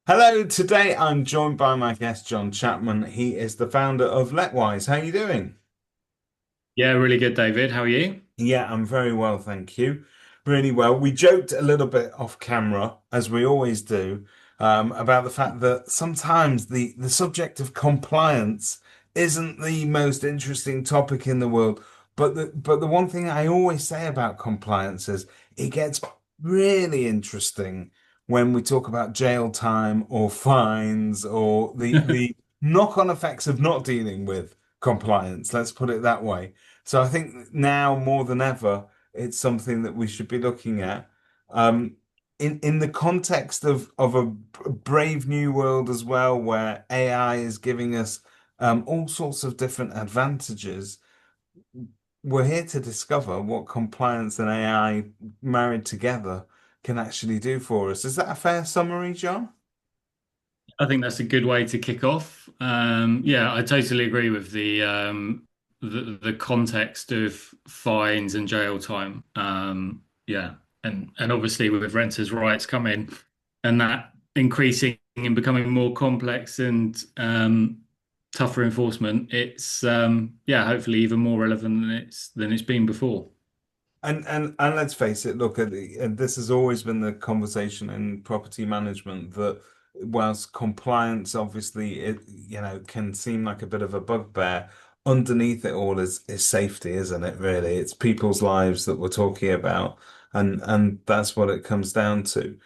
Hello, today I'm joined by my guest John Chapman. He is the founder of Letwise. How are you doing? Yeah, really good, David. How are you? Yeah, I'm very well, thank you. Really well. We joked a little bit off camera, as we always do, about the fact that sometimes the subject of compliance isn't the most interesting topic in the world. But the one thing I always say about compliance is it gets really interesting when we talk about jail time or fines or the knock-on effects of not dealing with compliance. Let's put it that way. So I think now more than ever, it's something that we should be looking at. Um, in the context of a brave new world as well, where AI is giving us all sorts of different advantages, we're here to discover what compliance and AI married together can actually do for us. Is that a fair summary, John? I think that's a good way to kick off. Yeah, I totally agree with the context of fines and jail time. Yeah, and obviously with renters' rights coming and that increasing and becoming more complex and tougher enforcement, it's yeah, hopefully even more relevant than it's been before. And let's face it, look at and this has always been the conversation in property management that whilst compliance obviously can seem like a bit of a bugbear, underneath it all is safety, isn't it, really? It's people's lives that we're talking about, and that's what it comes down to.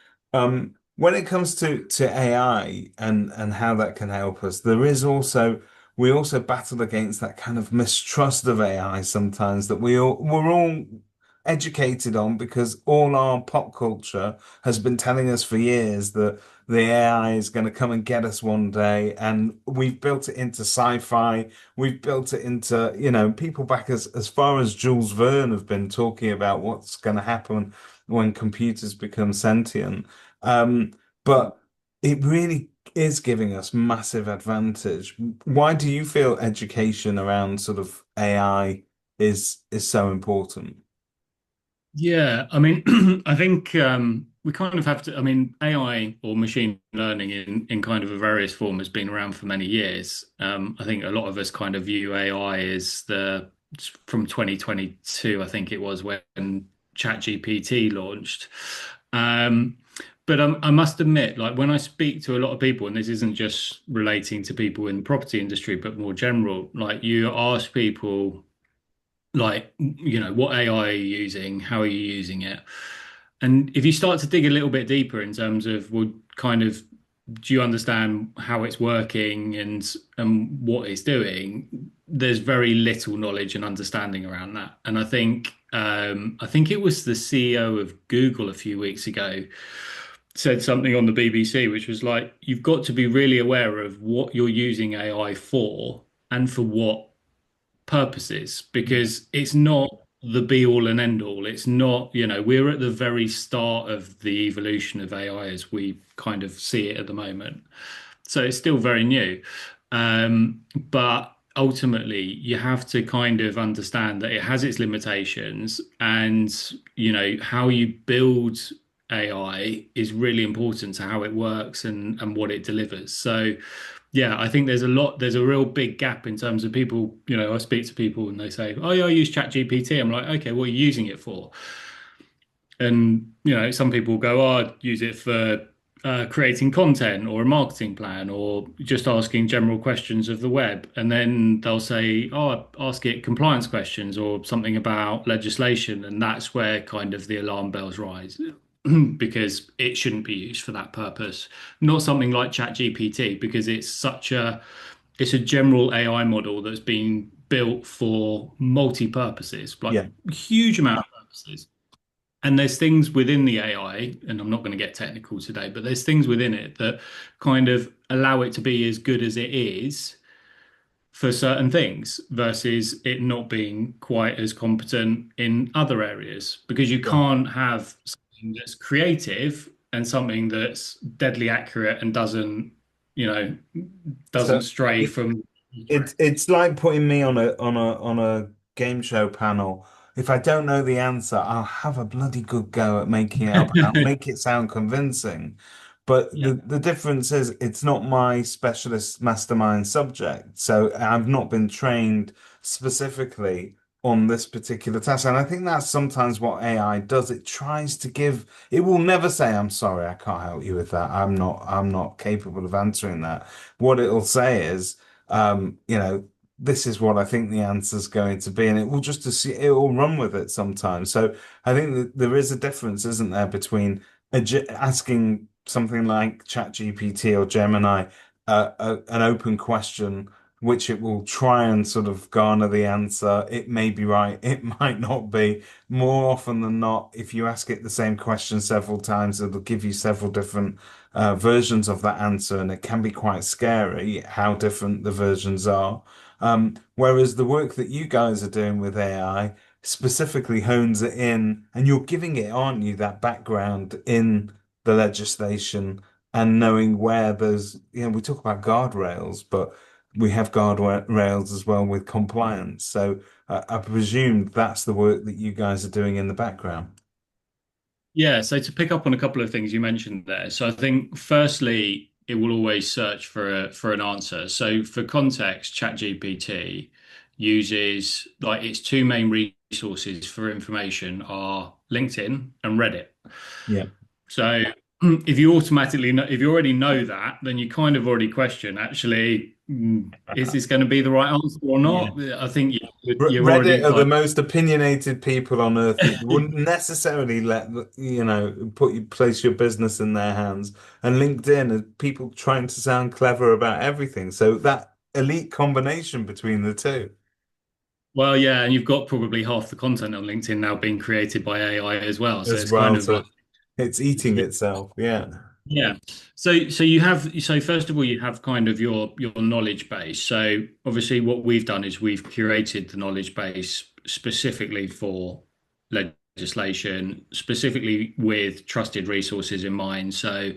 When it comes to AI and how that can help us, we also battle against that kind of mistrust of AI sometimes that we're all educated on because all our pop culture has been telling us for years that the AI is going to come and get us one day. And we've built it into sci-fi. We've built it into, people back as far as Jules Verne have been talking about what's going to happen when computers become sentient. But it really is giving us massive advantage. Why do you feel education around sort of AI is so important? Yeah, I mean, I think we kind of have to. I mean, AI or machine learning in kind of a various form has been around for many years. I think a lot of us kind of view AI as the from 2022, I think it was when ChatGPT launched. Um, but I must admit, like when I speak to a lot of people, and this isn't just relating to people in the property industry, but more general, like you ask people like what AI are you using, how are you using it, and if you start to dig a little bit deeper in terms of well kind of do you understand how it's working and what it's doing, there's very little knowledge and understanding around that. And I think it was the CEO of Google a few weeks ago said something on the BBC which was like you've got to be really aware of what you're using AI for and for what purposes because it's not the be all and end all. It's not, we're at the very start of the evolution of AI as we kind of see it at the moment. So it's still very new. But ultimately, you have to kind of understand that it has its limitations and, how you build AI is really important to how it works and what it delivers. So, yeah, I think there's a real big gap in terms of people, I speak to people and they say, oh, yeah, I use ChatGPT. I'm like, okay, what are you using it for? And, some people go, oh, I'd use it for creating content or a marketing plan or just asking general questions of the web. And then they'll say, oh, I ask it compliance questions or something about legislation. And that's where kind of the alarm bells rise because it shouldn't be used for that purpose. Not something like ChatGPT because it's a general AI model that's been built for multi-purposes, like Yeah. huge amount of purposes. And there's things within the AI, and I'm not going to get technical today, but there's things within it that kind of allow it to be as good as it is for certain things versus it not being quite as competent in other areas. Because you Yeah. can't have something that's creative and something that's deadly accurate and you know, doesn't So stray it, from. it's like putting me on a game show panel. if I don't know the answer, I'll have a bloody good go at making it up and I'll make it sound convincing. But Yeah. the difference is it's not my specialist mastermind subject. So I've not been trained specifically on this particular task. And I think that's sometimes what AI does. It tries to give, it will never say, I'm sorry, I can't help you with that. I'm not capable of answering that. What it'll say is, this is what I think the answer's going to be, and it will just assume, it will run with it sometimes. So I think that there is a difference, isn't there, between asking something like ChatGPT or Gemini an open question, which it will try and sort of garner the answer. It may be right, it might not be. More often than not, if you ask it the same question several times, it'll give you several different versions of that answer, and it can be quite scary how different the versions are. Whereas the work that you guys are doing with AI specifically hones it in, and you're giving it, aren't you, that background in the legislation and knowing where there's, we talk about guardrails, but we have guardrails as well with compliance. So I presume that's the work that you guys are doing in the background. Yeah, so to pick up on a couple of things you mentioned there. So I think firstly, it will always search for an answer. So for context, ChatGPT uses like its two main resources for information are LinkedIn and Reddit. Yeah. So if you automatically know, if you already know that, then you kind of already question actually, is this going to be the right answer or Yeah. not? I think you're Reddit already are the kind most opinionated people on earth that you wouldn't necessarily let, put you place your business in their hands. And LinkedIn are people trying to sound clever about everything. So that elite combination between the two well, yeah, and you've got probably half the content on LinkedIn now being created by AI as well. So as it's kind well. of like, So it's eating itself. Yeah. yeah. So you have so first of all you have kind of your knowledge base. So obviously what we've done is we've curated the knowledge base specifically for legislation, specifically with trusted resources in mind. So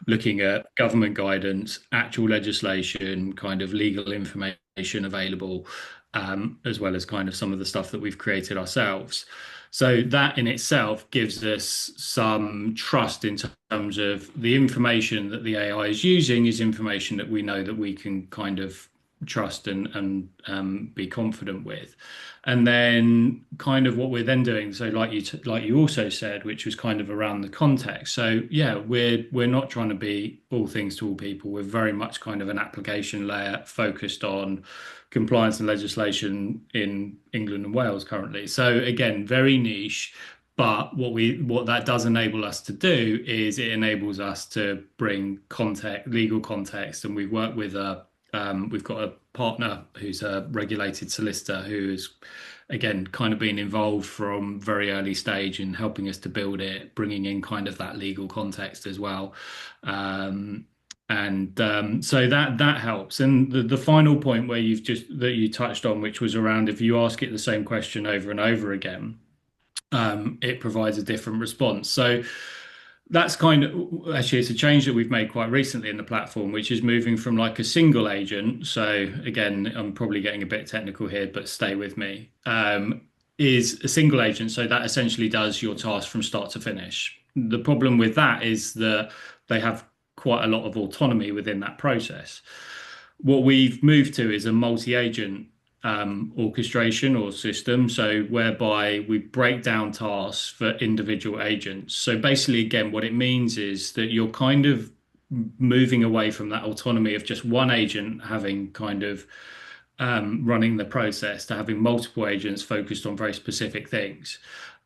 looking at government guidance, actual legislation, kind of legal information available, as well as kind of some of the stuff that we've created ourselves. So that in itself gives us some trust in terms of the information that the AI is using is information that we know that we can kind of trust and be confident with. And then kind of what we're then doing, so like you also said, which was kind of around the context. So yeah, we're not trying to be all things to all people. We're very much kind of an application layer focused on compliance and legislation in England and Wales currently. So again, very niche. But what that does enable us to do is it enables us to bring context, legal context, and we've got a partner who's a regulated solicitor who is again kind of been involved from very early stage in helping us to build it, bringing in kind of that legal context as well. And so that helps. And the final point where you touched on, which was around if you ask it the same question over and over again, it provides a different response. So that's kind of actually it's a change that we've made quite recently in the platform, which is moving from like a single agent. So again, I'm probably getting a bit technical here, but stay with me. Is a single agent. So that essentially does your task from start to finish. The problem with that is that they have quite a lot of autonomy within that process. What we've moved to is a multi-agent orchestration or system, so whereby we break down tasks for individual agents. So basically, again, what it means is that you're kind of moving away from that autonomy of just one agent having kind of running the process to having multiple agents focused on very specific things.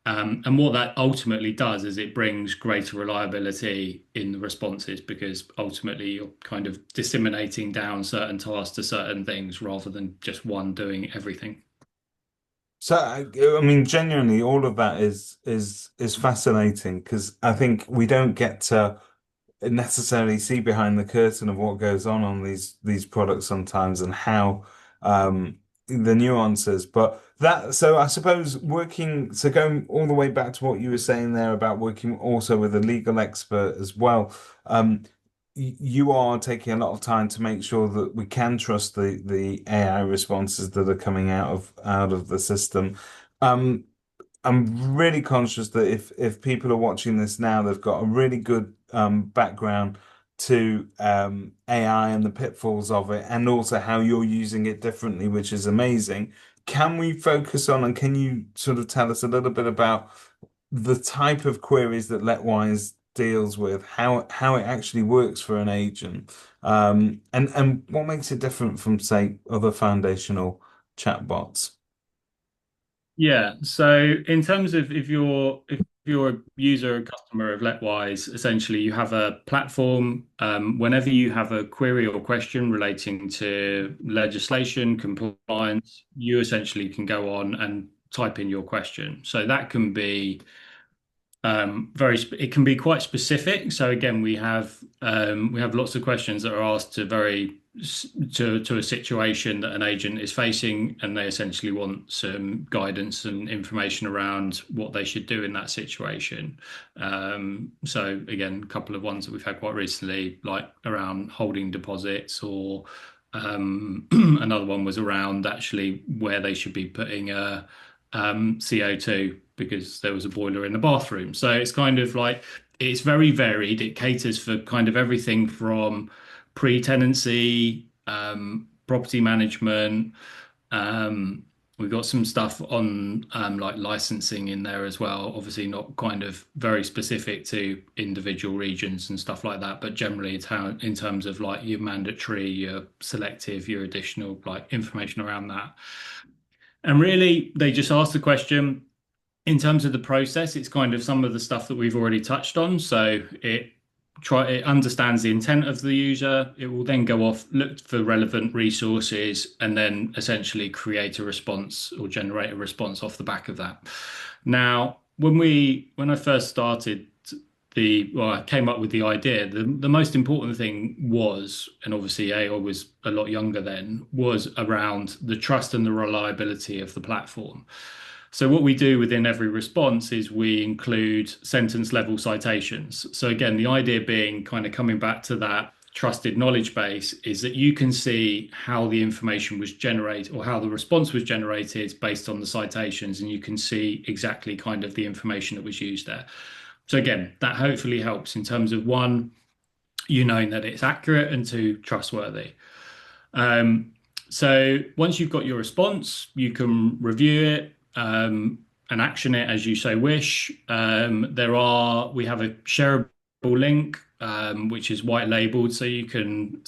And what that ultimately does is it brings greater reliability in the responses because ultimately you're kind of disseminating down certain tasks to certain things rather than just one doing everything. So I mean, genuinely, all of that is fascinating because I think we don't get to necessarily see behind the curtain of what goes on these products sometimes and how the nuances. But that so I suppose going all the way back to what you were saying there about working also with a legal expert as well. You are taking a lot of time to make sure that we can trust the AI responses that are coming out of the system. Um, I'm really conscious that if people are watching this now, they've got a really good background to AI and the pitfalls of it, and also how you're using it differently, which is amazing. Can we focus on, and can you sort of tell us a little bit about the type of queries that LetWise deals with, how it actually works for an agent, and what makes it different from, say, other foundational chatbots? Yeah. So in terms of if you're a user or customer of LetWise, essentially you have a platform. Whenever you have a query or question relating to legislation, compliance, you essentially can go on and type in your question. So that can be it can be quite specific. So again, we have lots of questions that are asked to a situation that an agent is facing, and they essentially want some guidance and information around what they should do in that situation. So again, a couple of ones that we've had quite recently, like around holding deposits, or another one was around actually where they should be putting a CO2 because there was a boiler in the bathroom. So it's kind of like it's very varied. It caters for kind of everything from pre-tenancy, property management. Um, we've got some stuff on like licensing in there as well. Obviously, not kind of very specific to individual regions and stuff like that, but generally, it's how in terms of like your mandatory, your selective, your additional like information around that. And really, they just ask the question in terms of the process. It's kind of some of the stuff that we've already touched on. So it understands the intent of the user. It will then go off, look for relevant resources, and then essentially create a response or generate a response off the back of that. Now, when I first started I came up with the idea. The most important thing was, and obviously I was a lot younger then, was around the trust and the reliability of the platform. So what we do within every response is we include sentence level citations. So again, the idea being kind of coming back to that trusted knowledge base is that you can see how the information was generated or how the response was generated based on the citations, and you can see exactly kind of the information that was used there. So again, that hopefully helps in terms of one, you knowing that it's accurate, and two, trustworthy. Um, so once you've got your response, you can review it and action it as you so wish. We have a shareable link, which is white labeled, so you can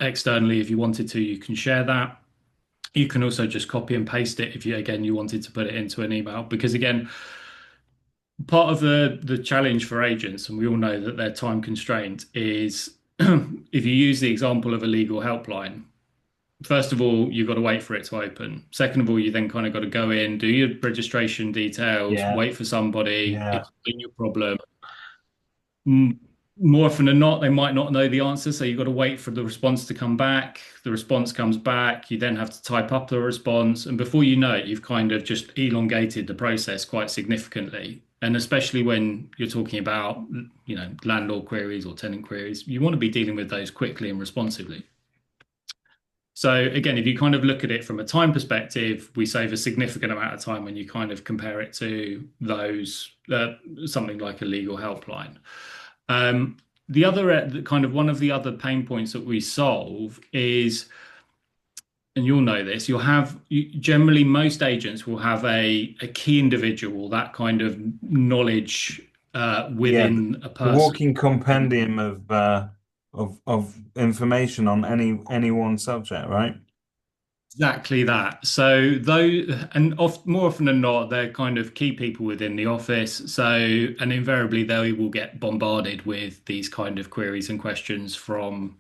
externally, if you wanted to, you can share that. You can also just copy and paste it if you wanted to put it into an email, because again, part of the challenge for agents, and we all know that they're time constrained, is if you use the example of a legal helpline, first of all, you've got to wait for it to open. Second of all, you then kind of got to go in, do your registration details, Yeah, wait for somebody, yeah. explain your problem. M- More often than not, they might not know the answer, so you've got to wait for the response to come back. The response comes back, you then have to type up the response, and before you know it, you've kind of just elongated the process quite significantly. And especially when you're talking about, landlord queries or tenant queries, you want to be dealing with those quickly and responsively. So again, if you kind of look at it from a time perspective, we save a significant amount of time when you kind of compare it to those something like a legal helpline. Um, kind of one of the other pain points that we solve is, and you'll know this, generally most agents will have a key individual, that kind of knowledge Yeah, within a the person. walking compendium of information on any one subject, right? Exactly that. So more often than not, they're kind of key people within the office. So, and invariably they will get bombarded with these kind of queries and questions from,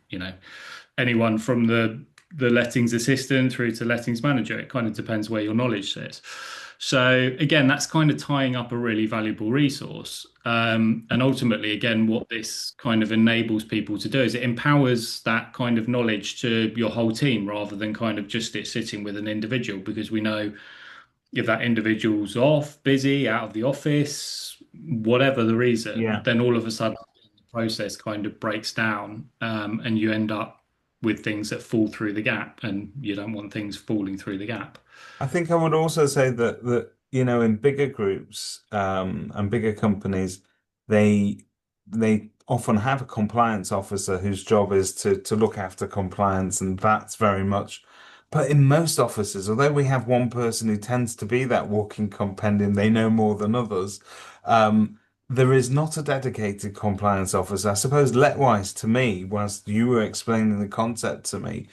anyone from the lettings assistant through to lettings manager. It kind of depends where your knowledge sits. So again, that's kind of tying up a really valuable resource. And ultimately, again, what this kind of enables people to do is it empowers that kind of knowledge to your whole team rather than kind of just it sitting with an individual, because we know if that individual's off, busy, out of the office, whatever the reason, Yeah. then all of a sudden the process kind of breaks down, and you end up with things that fall through the gap, and you don't want things falling through the gap. I think I would also say that in bigger groups and bigger companies, they they often have a compliance officer whose job is to look after compliance, and that's very much. But in most offices, although we have one person who tends to be that walking compendium, they know more than others. There is not a dedicated compliance officer. I suppose Letwise to me, whilst you were explaining the concept to me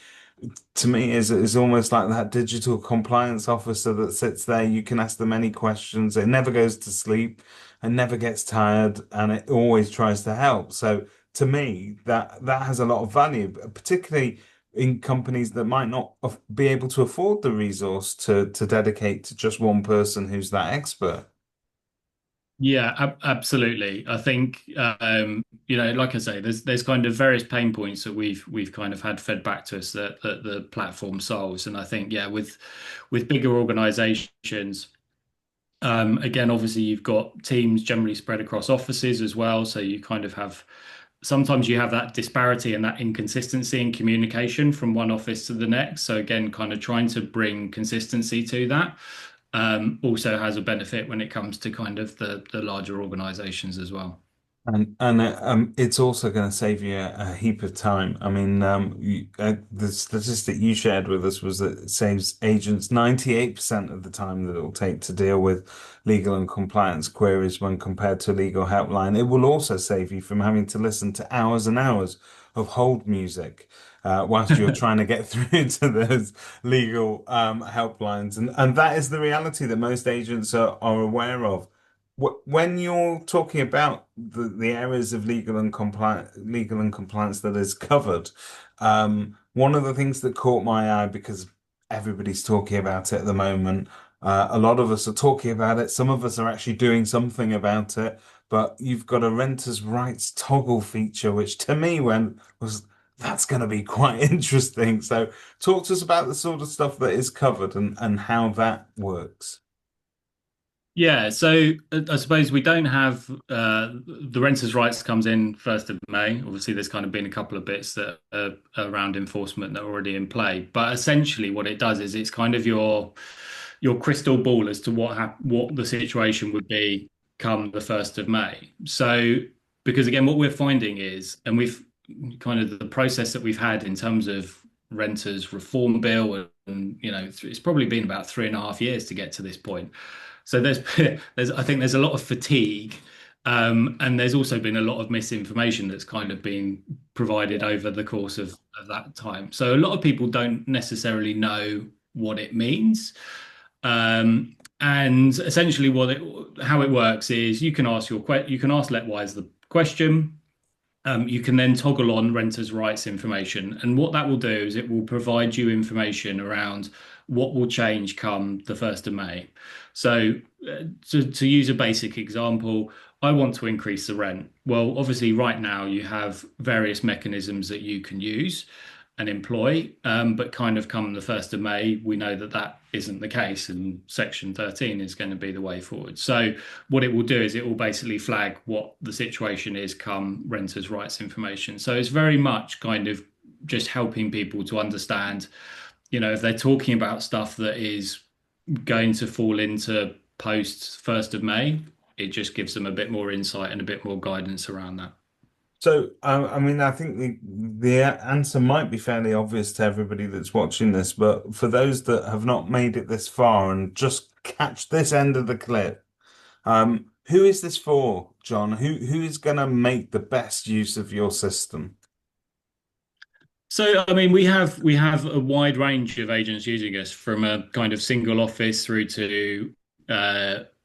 is almost like that digital compliance officer that sits there. You can ask them any questions. It never goes to sleep and never gets tired, and it always tries to help. So to me, that has a lot of value, particularly in companies that might not be able to afford the resource to dedicate to just one person who's that expert. Yeah, absolutely. I think like I say, there's kind of various pain points that we've kind of had fed back to us that the platform solves. And I think, yeah, with bigger organizations, again, obviously you've got teams generally spread across offices as well. So you kind of have sometimes you have that disparity and that inconsistency in communication from one office to the next. So again, kind of trying to bring consistency to that also has a benefit when it comes to kind of the larger organizations as well. And it's also going to save you a heap of time. I mean, the statistic you shared with us was that it saves agents 98% of the time that it'll take to deal with legal and compliance queries when compared to a legal helpline. It will also save you from having to listen to hours and hours of hold music whilst you're trying to get through to those legal helplines. And that is the reality that most agents are aware of. When you're talking about the areas of legal and compliance that is covered, one of the things that caught my eye because everybody's talking about it at the moment, a lot of us are talking about it. Some of us are actually doing something about it. But you've got a renters' rights toggle feature, which to me when was that's going to be quite interesting. So talk to us about the sort of stuff that is covered and how that works. Yeah, so I suppose we don't have the renters' rights comes in 1st of May. Obviously, there's kind of been a couple of bits that are around enforcement that are already in play. But essentially, what it does is it's kind of your crystal ball as to what the situation would be come the 1st of May. So, because again, what we're finding is, and we've kind of the process that we've had in terms of renters reform bill, and it's probably been about 3.5 years to get to this point. So there's I think there's a lot of fatigue, and there's also been a lot of misinformation that's kind of been provided over the course of that time. So a lot of people don't necessarily know what it means. And essentially, how it works is you can ask Letwise the question. You can then toggle on renters' rights information. And what that will do is it will provide you information around what will change come the 1st of May. So, to use a basic example, I want to increase the rent. Well, obviously, right now you have various mechanisms that you can use and employ, but kind of come the 1st of May, we know that that isn't the case, and Section 13 is going to be the way forward. So, what it will do is it will basically flag what the situation is come renters' rights information. So, it's very much kind of just helping people to understand, if they're talking about stuff that is going to fall into post 1st of May, it just gives them a bit more insight and a bit more guidance around that. So, I mean, I think the answer might be fairly obvious to everybody that's watching this, but for those that have not made it this far and just catch this end of the clip, who is this for, John? Who is going to make the best use of your system? So, I mean, we have a wide range of agents using us from a kind of single office through to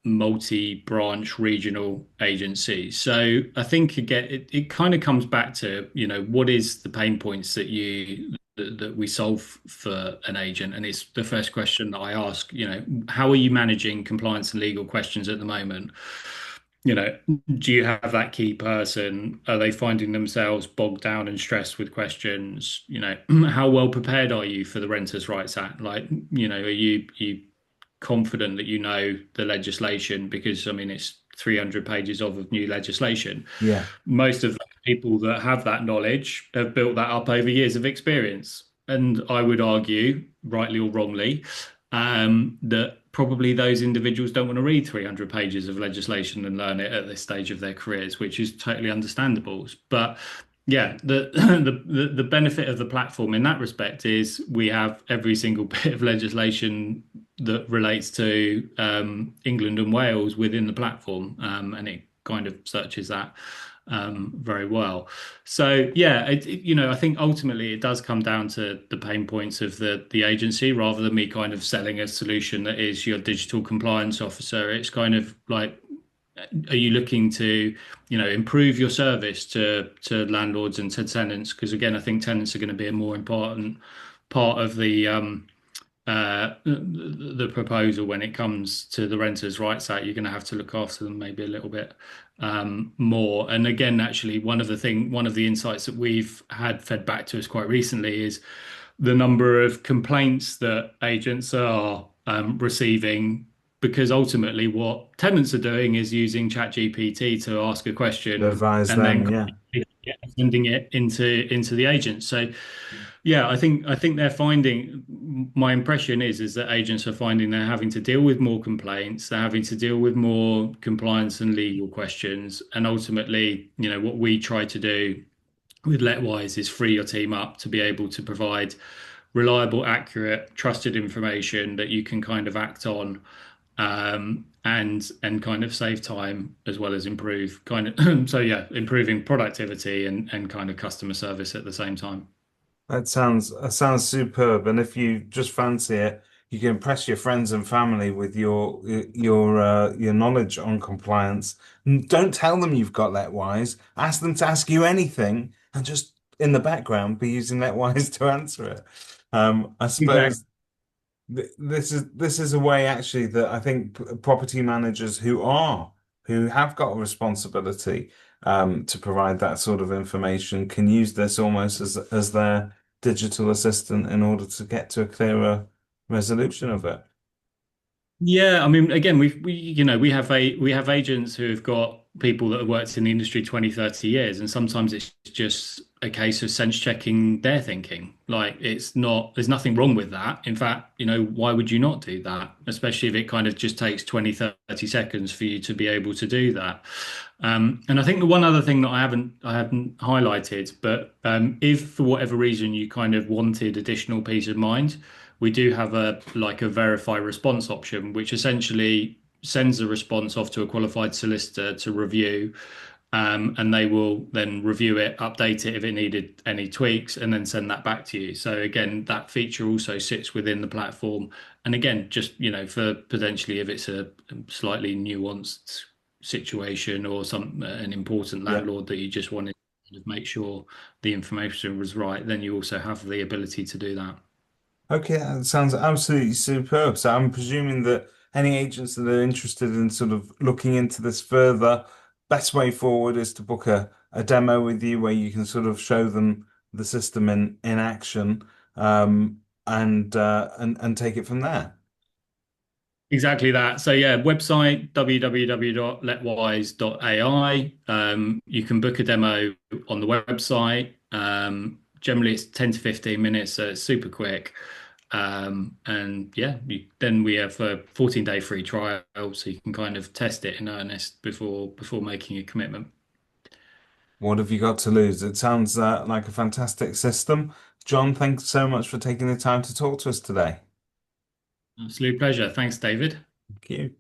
multi-branch regional agencies. So, I think again, it kind of comes back to, what is the pain points that we solve for an agent, and it's the first question that I ask. How are you managing compliance and legal questions at the moment? you know, do you have that key person? Are they finding themselves bogged down and stressed with questions? How well prepared are you for the Renters' Rights Act? Are you confident that you know the legislation? Because I mean, it's 300 pages of new legislation. Yeah. Most of the people that have that knowledge have built that up over years of experience. And I would argue, rightly or wrongly, that probably those individuals don't want to read 300 pages of legislation and learn it at this stage of their careers, which is totally understandable. But yeah, the benefit of the platform in that respect is we have every single bit of legislation that relates to England and Wales within the platform, and it kind of searches that very well. So yeah, I think ultimately it does come down to the pain points of the agency rather than me kind of selling a solution that is your digital compliance officer. It's kind of like, are you looking to, improve your service to landlords and to tenants? Because again, I think tenants are going to be a more important part of the proposal when it comes to the Renters' Rights Act. You're going to have to look after them maybe a little bit more. And again, actually, one of the insights that we've had fed back to us quite recently is the number of complaints that agents are receiving, because ultimately what tenants are doing is using ChatGPT to ask a question Advise and then them, yeah. sending it into the agent. So yeah, I think they're finding, my impression is that agents are finding they're having to deal with more complaints, they're having to deal with more compliance and legal questions, and ultimately, what we try to do with Letwise is free your team up to be able to provide reliable, accurate, trusted information that you can kind of act on, and kind of save time as well as improve kind of so yeah, improving productivity and kind of customer service at the same time. That sounds superb. And if you just fancy it, you can impress your friends and family with your knowledge on compliance. Don't tell them you've got Letwise. Ask them to ask you anything, and just in the background be using Letwise to answer it. I Exactly. suppose this is a way actually that I think property managers who have got a responsibility to provide that sort of information can use this almost as their digital assistant in order to get to a clearer resolution of it. Yeah, I mean, again, we have agents who have got people that have worked in the industry 20, 30 years, and sometimes it's just a case of sense checking their thinking. Like it's not, there's nothing wrong with that. In fact, why would you not do that? Especially if it kind of just takes 20, 30 seconds for you to be able to do that. And I think the one other thing that I haven't highlighted, but if for whatever reason you kind of wanted additional peace of mind, we do have a verify response option, which essentially sends the response off to a qualified solicitor to review, and they will then review it, update it if it needed any tweaks, and then send that back to you. So again, that feature also sits within the platform. And again, just for potentially if it's a slightly nuanced situation or an important Yeah. landlord that you just wanted to make sure the information was right, then you also have the ability to do that. Okay, that sounds absolutely superb. So I'm presuming that any agents that are interested in sort of looking into this further, best way forward is to book a demo with you where you can sort of show them the system in action, and take it from there. Exactly that. So yeah, website www.letwise.ai. You can book a demo on the website. Generally, it's 10 to 15 minutes, so it's super quick. And yeah, then we have a 14-day free trial, so you can kind of test it in earnest before making a commitment. What have you got to lose? It sounds like a fantastic system. John, thanks so much for taking the time to talk to us today. Absolute pleasure. Thanks, David. Thank you.